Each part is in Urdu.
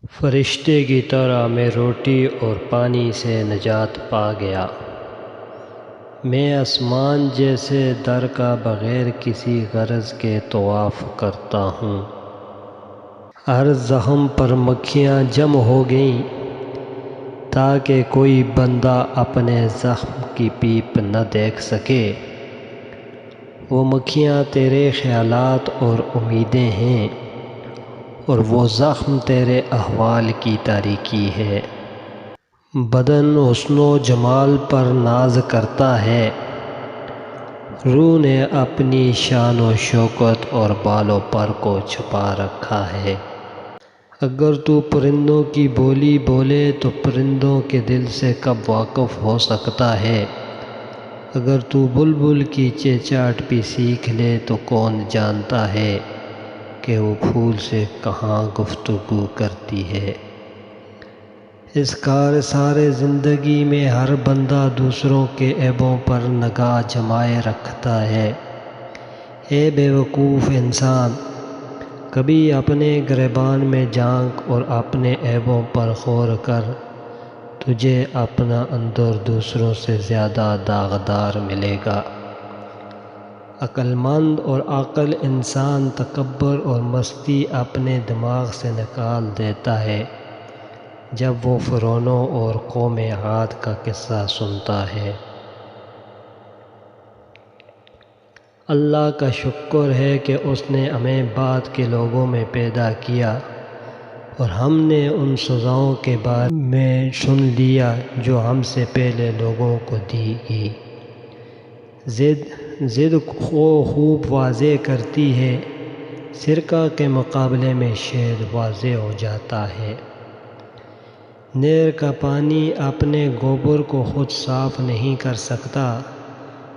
فرشتے کی طرح میں روٹی اور پانی سے نجات پا گیا۔ میں آسمان جیسے در کا بغیر کسی غرض کے طواف کرتا ہوں۔ ہر زخم پر مکھیاں جمع ہو گئیں تاکہ کوئی بندہ اپنے زخم کی پیپ نہ دیکھ سکے۔ وہ مکھیاں تیرے خیالات اور امیدیں ہیں، اور وہ زخم تیرے احوال کی تاریکی ہے۔ بدن حسن و جمال پر ناز کرتا ہے، روح نے اپنی شان و شوکت اور بال و پر کو چھپا رکھا ہے۔ اگر تو پرندوں کی بولی بولے تو پرندوں کے دل سے کب واقف ہو سکتا ہے؟ اگر تو بلبل کی چہچہٹ بھی سیکھ لے تو کون جانتا ہے کہ وہ پھول سے کہاں گفتگو کرتی ہے؟ اس کار سارے زندگی میں ہر بندہ دوسروں کے عیبوں پر نگاہ جمائے رکھتا ہے۔ اے بے وقوف انسان، کبھی اپنے گریبان میں جھانک اور اپنے عیبوں پر غور کر، تجھے اپنا اندر دوسروں سے زیادہ داغدار ملے گا۔ عقل مند اور عاقل انسان تکبر اور مستی اپنے دماغ سے نکال دیتا ہے جب وہ فرعونوں اور قوم عاد کا قصہ سنتا ہے۔ اللہ کا شکر ہے کہ اس نے ہمیں بعد کے لوگوں میں پیدا کیا اور ہم نے ان سزاؤں کے بارے میں سن لیا جو ہم سے پہلے لوگوں کو دی گئی۔ ضد کو خوب واضح کرتی ہے، سرکہ کے مقابلے میں شہد واضح ہو جاتا ہے۔ نہر کا پانی اپنے گوبر کو خود صاف نہیں کر سکتا،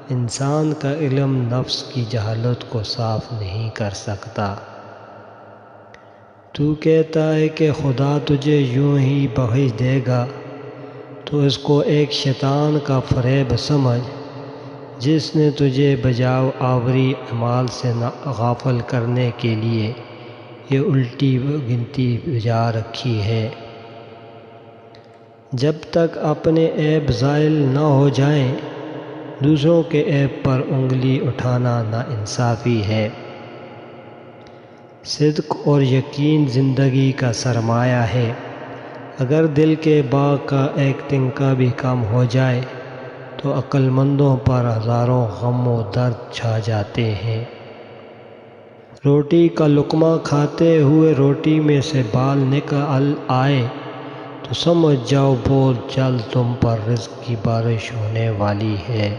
انسان کا علم نفس کی جہالت کو صاف نہیں کر سکتا۔ تو کہتا ہے کہ خدا تجھے یوں ہی بخش دے گا، تو اس کو ایک شیطان کا فریب سمجھ جس نے تجھے بجائے آوری اعمال سے غافل کرنے کے لیے یہ الٹی گنتی بجا رکھی ہے۔ جب تک اپنے عیب زائل نہ ہو جائیں، دوسروں کے عیب پر انگلی اٹھانا ناانصافی ہے۔ صدق اور یقین زندگی کا سرمایہ ہے۔ اگر دل کے باغ کا ایک تنکا بھی کم ہو جائے تو عقل مندوں پر ہزاروں غم و درد چھا جاتے ہیں۔ روٹی کا لقمہ کھاتے ہوئے روٹی میں سے بال نکل آئے تو سمجھ جاؤ بہت جلد تم پر رزق کی بارش ہونے والی ہے۔